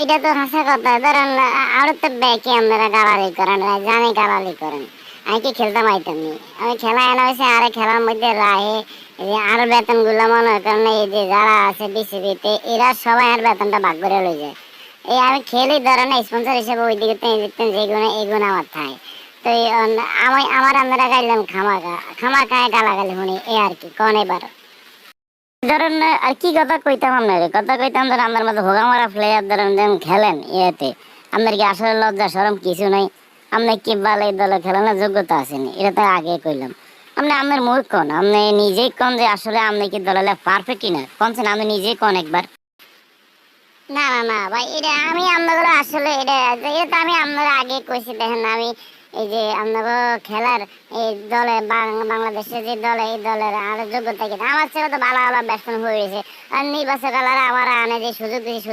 এটা তো হাসা কথা। ধরেন আরো তো ব্যাকে আপনারা গালালি করেন, জানি গালালি করেন। আমি কি খেলতাম আইতাম নি? আমি খেলা এনে হয়েছে আরে খেলার মধ্যে রাহে আর বেতন গুলো মনে করেন এই যে যারা আছে বিসিবিতে এরা সবাই আর বেতনটা ভাগ করে লই যায়। এই আমি খেলি ধরেন স্পন্সর হিসেবে ওই দিকে দেখতেন যেগুলো এগুলো আমার থাকে। তো আমি আমার আপনারা গাইলেন খামাকা খামাকা গালাগালি শুনি এ আর কি কোন এবার ধরেন আর কি কথা কইতাম আপনার কথা কইতাম ধরেন আপনার মতো হোগা মারা প্লেয়ার ধরেন যেমন খেলেন ইয়েতে আপনার কি আসলে লজ্জা শরম কিছু নাই? আপনি কি বাল এই দলে খেলানোর যোগ্যতা আসেনি, এটা তো আগে কইলাম। আপনি আপনার মুখ কোন, আপনি নিজেই কোন যে আসলে আপনি কি দলে পারফেক্ট কিনা কোনছেন, আপনি নিজেই কোন একবার। না না না ভাই, এটা আমি আপনাদের আসলে এটা তো আমি আপনাদের আগে কইছি। দেখেন আমি এই যে আপনাদের খেলার এই দলে বাংলাদেশের যে দলে এই দলের আর যোগ্যতা কি আমার ছেলে তো ভালো ভালো ব্যাটসম্যান হয়ে গেছে। আর নির্বাচক আমার আনে যে সুযোগ দিয়েছে